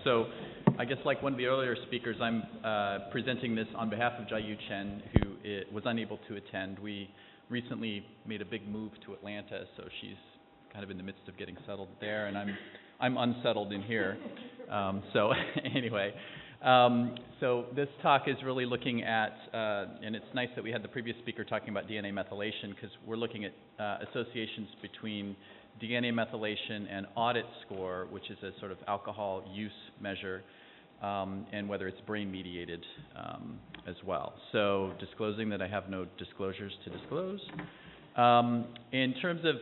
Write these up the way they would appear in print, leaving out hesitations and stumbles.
So I guess like one of the earlier speakers, I'm presenting this on behalf of Jiayu Chen, who was unable to attend. We recently made a big move to Atlanta, so she's kind of in the midst of getting settled there, and I'm unsettled in here. So anyway, so this talk is really looking at, and it's nice that we had the previous speaker talking about DNA methylation, because we're looking at associations between DNA methylation and audit score, which is a sort of alcohol use measure, and whether it's brain-mediated as well. So disclosing that I have no disclosures to disclose. In terms of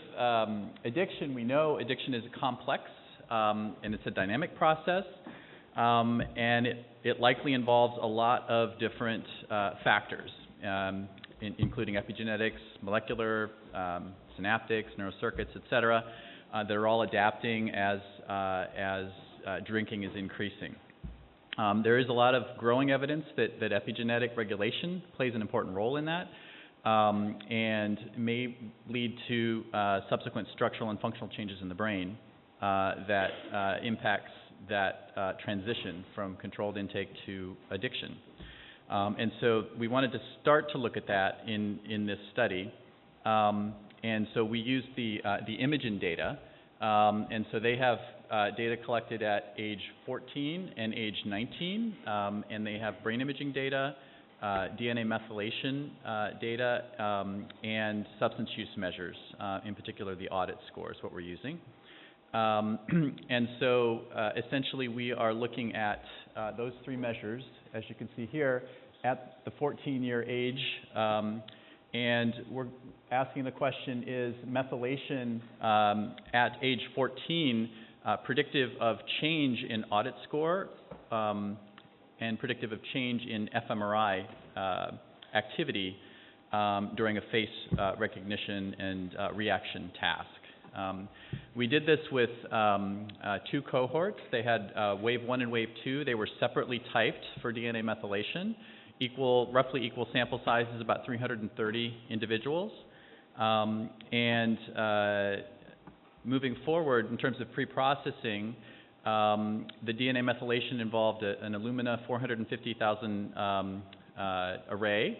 addiction, we know addiction is complex, and it's a dynamic process, and it likely involves a lot of different factors, including epigenetics, molecular, synaptics, neurocircuits, et cetera, that are all adapting as drinking is increasing. There is a lot of growing evidence that epigenetic regulation plays an important role in that, and may lead to subsequent structural and functional changes in the brain that impacts that transition from controlled intake to addiction. And so we wanted to start to look at that in this study. And so we used the Imagen data, and so they have data collected at age 14 and age 19, and they have brain imaging data, DNA methylation data, and substance use measures, in particular the audit score is what we're using. And so essentially we are looking at those three measures, as you can see here, at the 14-year age. And we're asking the question, is methylation at age 14 predictive of change in audit score and predictive of change in fMRI activity during a face recognition and reaction task? We did this with two cohorts. They had wave 1 and wave 2. They were separately typed for DNA methylation. Roughly equal sample sizes, about 330 individuals. And moving forward, in terms of pre-processing, the DNA methylation involved an Illumina 450,000 array.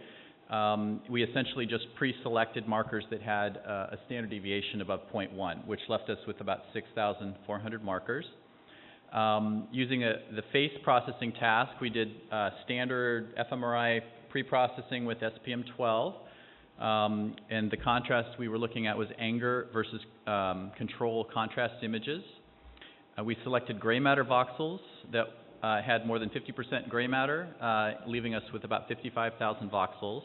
We essentially just pre-selected markers that had a standard deviation above 0.1, which left us with about 6,400 markers. Using the face processing task, we did standard fMRI pre-processing with SPM12, and the contrast we were looking at was anger versus control contrast images. We selected gray matter voxels that had more than 50% gray matter, leaving us with about 55,000 voxels.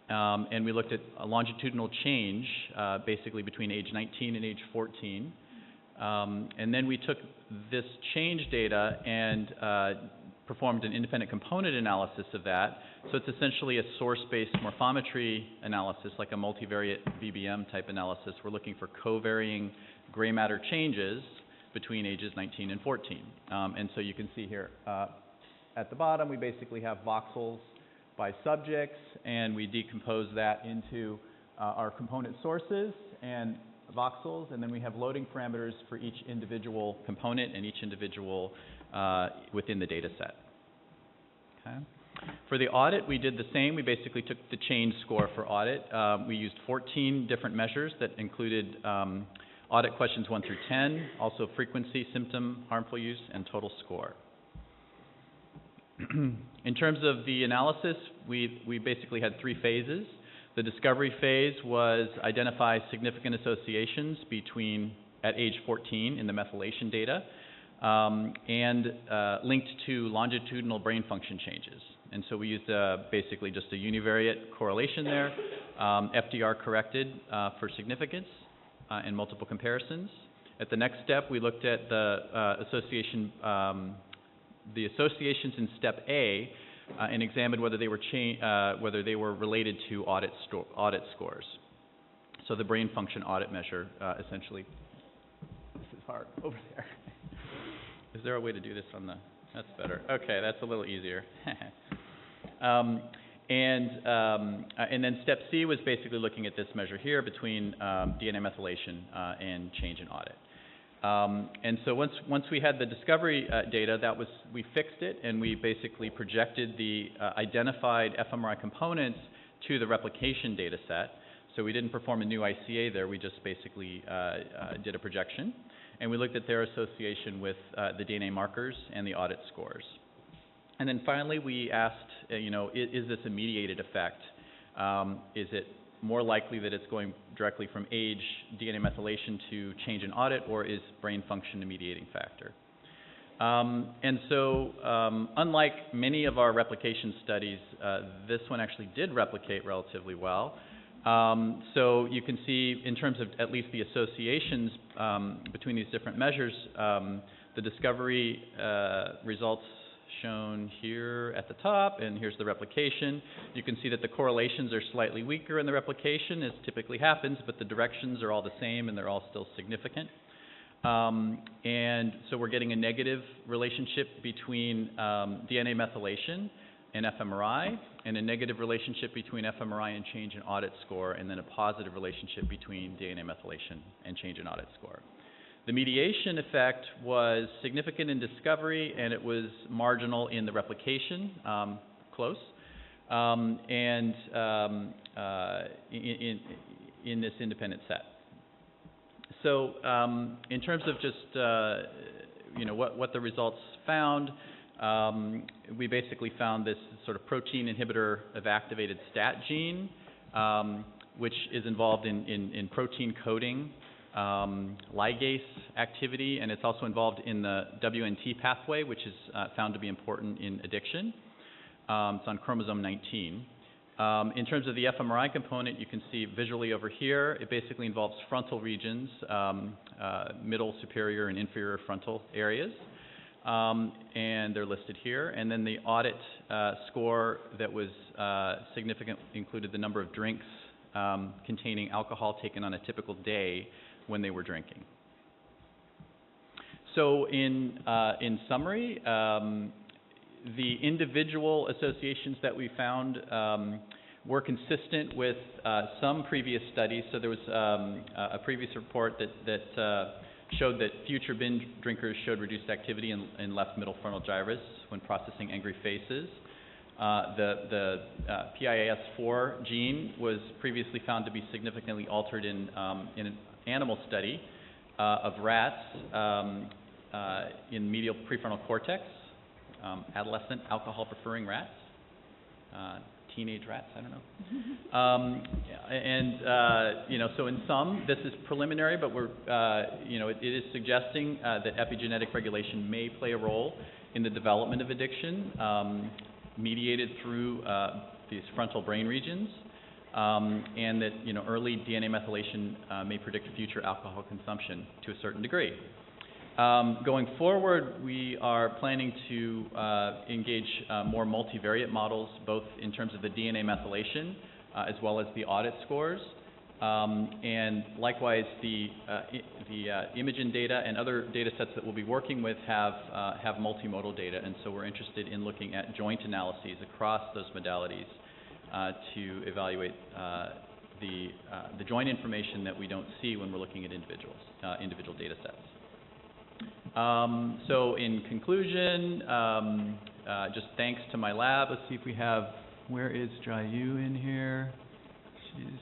And we looked at a longitudinal change, basically between age 19 and age 14. And then we took this change data and performed an independent component analysis of that. So it's essentially a source-based morphometry analysis, like a multivariate BBM type analysis. We're looking for co-varying gray matter changes between ages 19 and 14. And so you can see here at the bottom, we basically have voxels by subjects, and we decompose that into our component sources and voxels, and then we have loading parameters for each individual component and each individual within the data set. Okay. For the audit, we did the same. We basically took the change score for audit. We used 14 different measures that included audit questions 1 through 10, also frequency, symptom, harmful use, and total score. In terms of the analysis, we basically had 3 phases. The discovery phase was identify significant associations at age 14 in the methylation data, and linked to longitudinal brain function changes. And so we used basically just a univariate correlation there, FDR corrected for significance in multiple comparisons. At the next step, we looked at the associations in step A and examined whether they were related to audit scores. So the brain function audit measure, essentially. This is hard over there. Is there a way to do this on the? That's better. Okay, that's a little easier. And then step C was basically looking at this measure here between DNA methylation and change in audit. And so once we had the discovery data, we fixed it, and we basically projected the identified fMRI components to the replication data set. So we didn't perform a new ICA there, we just basically did a projection. And we looked at their association with the DNA markers and the audit scores. And then finally, we asked, is this a mediated effect? Is it more likely that it's going directly from age, DNA methylation to change in audit, or is brain function a mediating factor? And so, unlike many of our replication studies, this one actually did replicate relatively well. So you can see, in terms of at least the associations between these different measures, the discovery results shown here at the top, and here's the replication. You can see that the correlations are slightly weaker in the replication, as typically happens, but the directions are all the same, and they're all still significant. And so we're getting a negative relationship between DNA methylation and fMRI, and a negative relationship between fMRI and change in audit score, and then a positive relationship between DNA methylation and change in audit score. The mediation effect was significant in discovery, and it was marginal in the replication, close, and in this independent set. So in terms of just what the results found, we basically found this sort of protein inhibitor of activated STAT gene, which is involved in protein coding, ligase activity, and it's also involved in the WNT pathway, which is found to be important in addiction. It's on chromosome 19. In terms of the fMRI component, you can see visually over here, it basically involves frontal regions, middle, superior, and inferior frontal areas, and they're listed here. And then the audit score that was significant included the number of drinks containing alcohol taken on a typical day when they were drinking. So in summary, the individual associations that we found were consistent with some previous studies. So there was a previous report that showed that future binge drinkers showed reduced activity in left middle frontal gyrus when processing angry faces. The PIAS4 gene was previously found to be significantly altered in an animal study of rats in medial prefrontal cortex, adolescent alcohol-preferring rats, teenage rats, I don't know. So in some, this is preliminary, but we're, it is suggesting that epigenetic regulation may play a role in the development of addiction, mediated through these frontal brain regions, and that early DNA methylation may predict future alcohol consumption to a certain degree. Going forward, we are planning to engage more multivariate models, both in terms of the DNA methylation as well as the audit scores, and likewise the Imagen data and other data sets that we'll be working with have multimodal data, and so we're interested in looking at joint analyses across those modalities to evaluate the joint information that we don't see when we're looking at individual data sets. So in conclusion, just thanks to my lab. Let's see if we have, where is Jayu in here? Is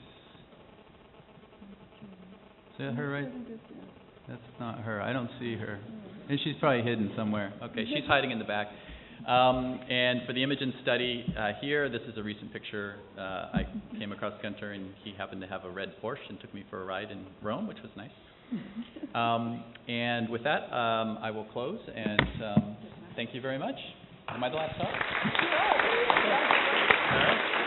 that her, right? That's not her. I don't see her. And she's probably hidden somewhere. Okay, she's hiding in the back. And for the Imagen study here, this is a recent picture. I came across Gunter, and he happened to have a red Porsche and took me for a ride in Rome, which was nice. And with that, I will close, and thank you very much. Am I the last talk? All right.